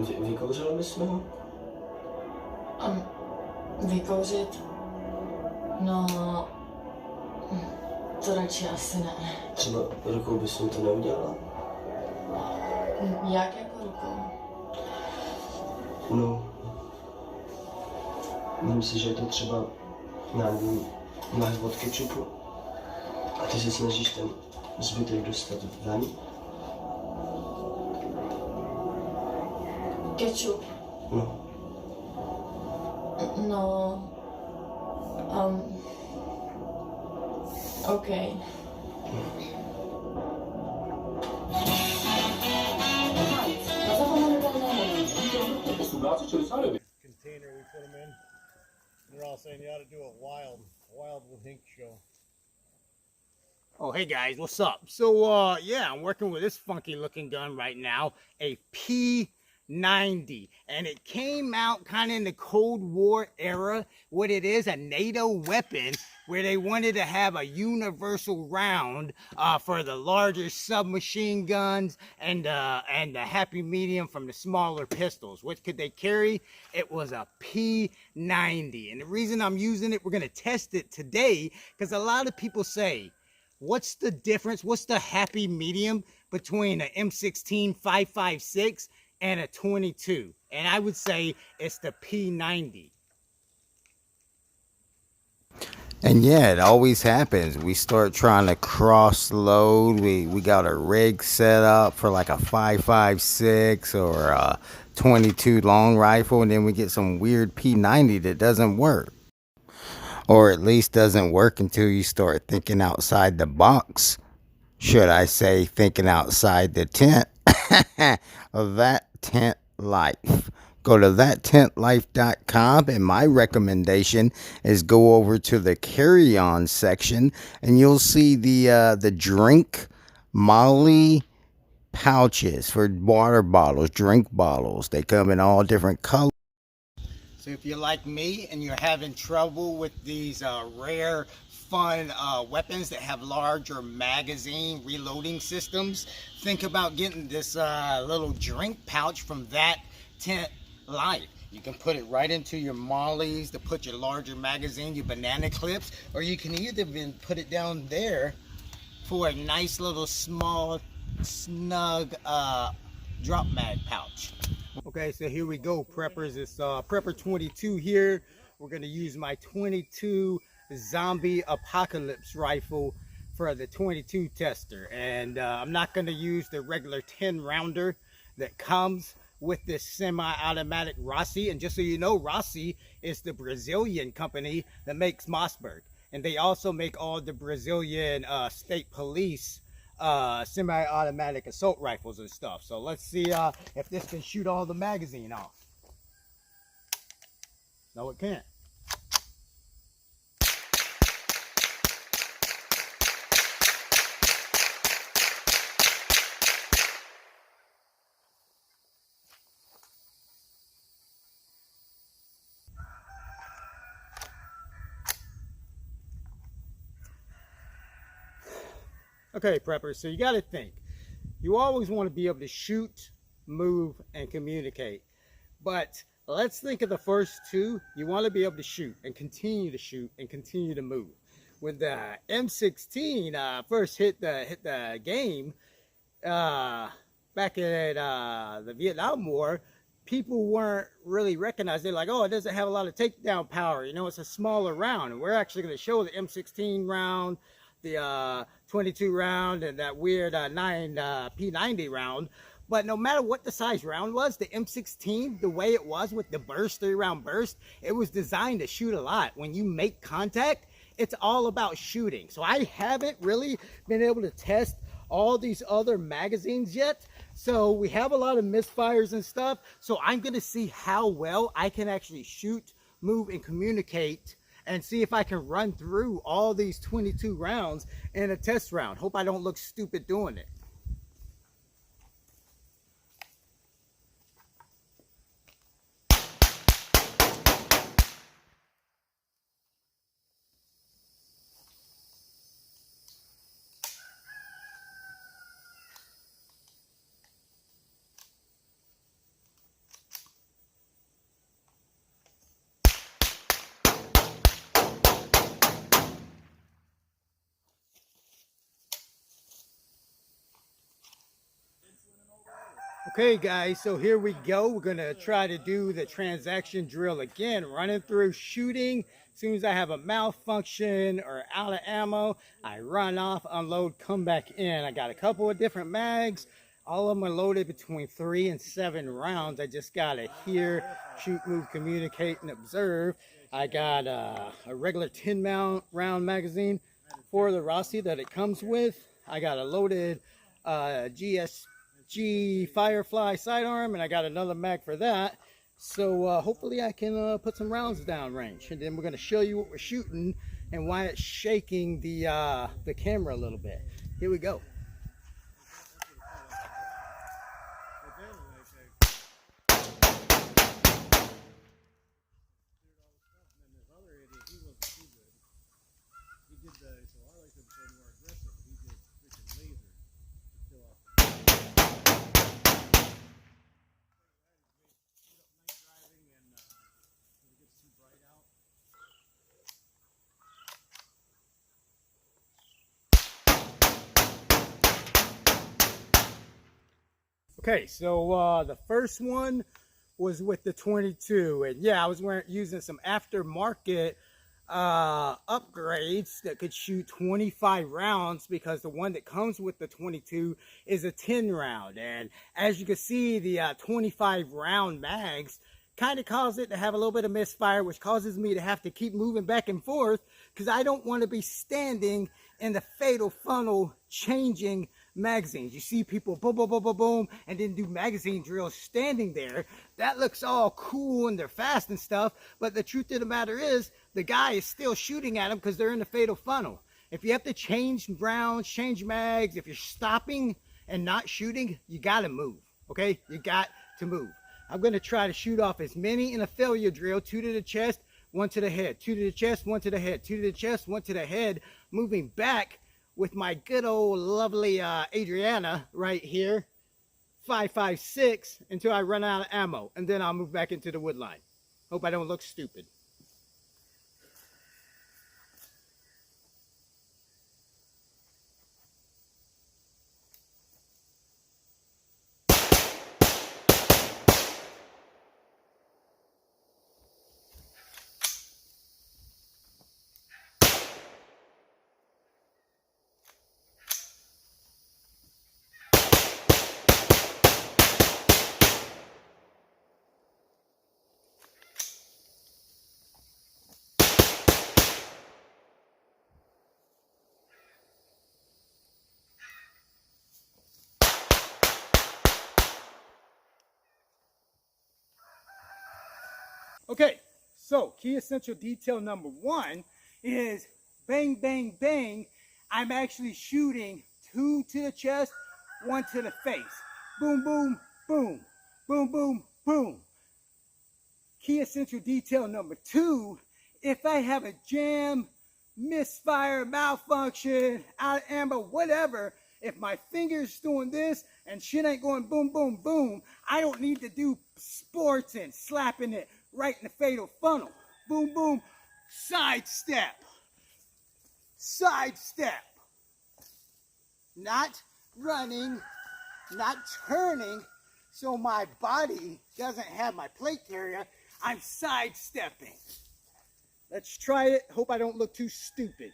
Vykouřili bychom ho? Vykouřit? No, to radši asi ne. Třeba rukou bychom to neudělala? Jak jako rukou? No, myslím si, že je to třeba náš od kečupu a ty se snažíš ten zbytek dostat ven. Kečup? No. No, OK. Container we put them in. They're all saying you ought to do a wild with ink show. Oh, hey guys, what's up? So, yeah, I'm working with this funky looking gun right now, a P90, and it came out kind of in the Cold War era. What it is, a NATO weapon where they wanted to have a universal round for the larger submachine guns and the happy medium from the smaller pistols. What could they carry? It was a P90, and the reason I'm using it, we're going to test it today, because a lot of people say, what's the difference? What's the happy medium between an M16 5.56 and a 22? And I would say it's the P90. And yeah, it always happens. We start trying to cross load. We got a rig set up for like a 5.56 or a 22 long rifle, and then we get some weird P90 that doesn't work. Or at least doesn't work until you start thinking outside the box. Should I say thinking outside the tent? Of that tent life. Go to ThatTentLife.com, and my recommendation is go over to the carry-on section, and you'll see the drink Molly pouches for water bottles, drink bottles. They come in all different colors. So if you're like me and you're having trouble with these rare, fun weapons that have larger magazine reloading systems, think about getting this little drink pouch from ThatTentLife. You can put it right into your mollies to put your larger magazine, your banana clips, or you can even put it down there for a nice little small, snug drop mag pouch. Okay, so here we go, preppers. It's Prepper 22 here. We're going to use my 22 Zombie Apocalypse rifle for the 22 tester. And I'm not going to use the regular 10 rounder that comes with this semi-automatic Rossi. And just so you know, Rossi is the Brazilian company that makes Mossberg. And they also make all the Brazilian state police semi-automatic assault rifles and stuff. So let's see if this can shoot all the magazine off. No, it can't. Okay, preppers, so you got to think. You always want to be able to shoot, move, and communicate. But let's think of the first two. You want to be able to shoot and continue to move. When the M16 first hit the game back at the Vietnam War, people weren't really recognized. They're like, oh, it doesn't have a lot of takedown power. You know, it's a smaller round. And we're actually going to show the M16 round, the 22 round, and that weird P90 round. But no matter what the size round was, the M16, the way it was with the burst, 3-round burst, it was designed to shoot a lot. When you make contact, it's all about shooting. So I haven't really been able to test all these other magazines yet. So we have a lot of misfires and stuff. So I'm going to see how well I can actually shoot, move, and communicate, and see if I can run through all these 22 rounds in a test round. Hope I don't look stupid doing it. Okay guys, so here we go. We're gonna try to do the transaction drill again, running through shooting. As soon as I have a malfunction or out of ammo, I run off, unload, come back in. I got a couple of different mags. All of them are loaded between 3 and 7 rounds. I just gotta hear, shoot, move, communicate, and observe. I got a regular 10 round magazine for the Rossi that it comes with. I got a loaded GSG Firefly sidearm, and I got another mag for that. So hopefully I can put some rounds down range, and then we're going to show you what we're shooting and why it's shaking the camera a little bit. Here we go. Okay, so the first one was with the 22, and yeah, I was using some aftermarket upgrades that could shoot 25 rounds, because the one that comes with the 22 is a 10 round, and as you can see, the 25 round mags kind of cause it to have a little bit of misfire, which causes me to have to keep moving back and forth because I don't want to be standing in the fatal funnel changing magazines. You see people boom, boom, boom, boom, boom, and then do magazine drills standing there. That looks all cool and they're fast and stuff, but the truth of the matter is the guy is still shooting at them because they're in the fatal funnel. If you have to change rounds, change mags, if you're stopping and not shooting, you got to move, okay? You got to move. I'm going to try to shoot off as many in a failure drill, 2 to the chest, 1 to the head, 2 to the chest, 1 to the head, 2 to the chest, 1 to the head, moving back with my good old lovely Adriana right here, 5.56, until I run out of ammo, and then I'll move back into the wood line. Hope I don't look stupid. Okay, so key essential detail number 1 is bang, bang, bang. I'm actually shooting 2 to the chest, 1 to the face. Boom, boom, boom, boom, boom, boom. Key essential detail number 2, if I have a jam, misfire, malfunction, out of ammo, whatever, if my finger's doing this and shit ain't going boom, boom, boom, I don't need to do sports and slapping it right in the fatal funnel. Boom, boom, sidestep. Sidestep. Not running, not turning, so my body doesn't have my plate carrier. I'm sidestepping. Let's try it. Hope I don't look too stupid.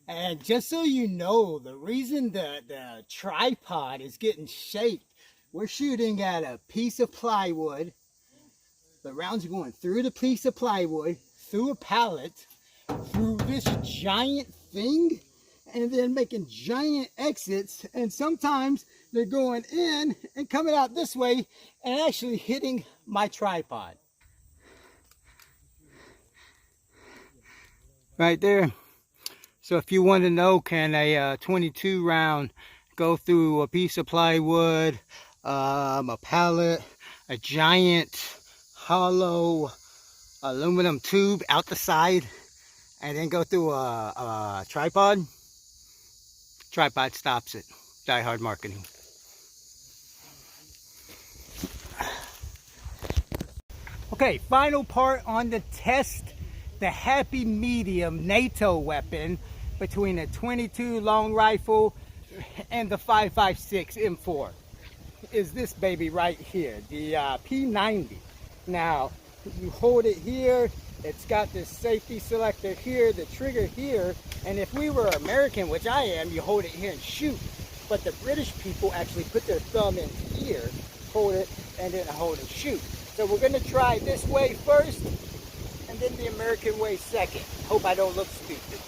And just so you know, the reason the tripod is getting shaped, we're shooting at a piece of plywood. The rounds are going through the piece of plywood, through a pallet, through this giant thing, and then making giant exits, and sometimes they're going in and coming out this way and actually hitting my tripod. Right there. So if you want to know, can a 22 round go through a piece of plywood, a pallet, a giant hollow aluminum tube out the side, and then go through a tripod? Tripod stops it. Die Hard marketing. Okay, final part on the test. The happy medium NATO weapon between a 22 long rifle and the 5.56 M4 is this baby right here, the P90. Now, you hold it here, it's got this safety selector here, the trigger here, and if we were American, which I am, you hold it here and shoot. But the British people actually put their thumb in here, hold it, and then hold and shoot. So we're gonna try this way first, and then the American way second. Hope I don't look stupid.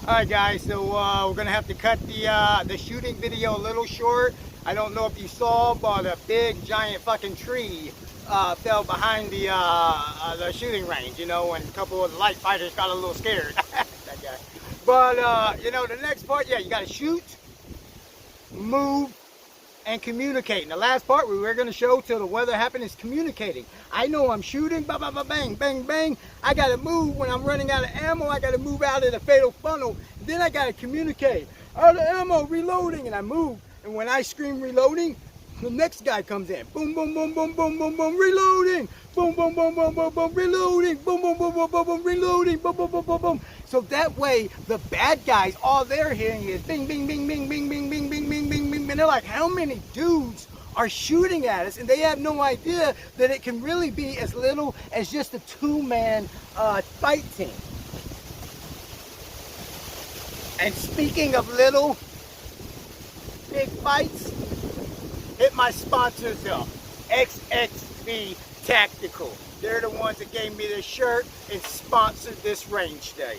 Alright guys, so we're going to have to cut the shooting video a little short. I don't know if you saw, but a big giant fucking tree fell behind the shooting range, you know, and a couple of the light fighters got a little scared. That guy. But, you know, the next part, yeah, you got to shoot, move, and communicate. And the last part we were going to show till the weather happened is communicating. I know I'm shooting, ba ba ba bang, bang, bang. I got to move when I'm running out of ammo. I got to move out of the fatal funnel. Then I got to communicate. Out of ammo, reloading, and I move. And when I scream reloading, the next guy comes in. Boom, boom, boom, boom, boom, boom, boom, reloading. Boom, boom, boom, boom, boom, boom, reloading. Boom, boom, boom, boom, boom, boom, reloading. Boom, boom, boom, boom, boom. So that way, the bad guys, all they're hearing is bing, bing, bing, bing, bing, bing, bing, bing, bing, bing, bing. And they're like, how many dudes are shooting at us? And they have no idea that it can really be as little as just a two-man fight team. And speaking of little big fights, hit my sponsors up. XXVTactical. They're the ones that gave me this shirt and sponsored this range day.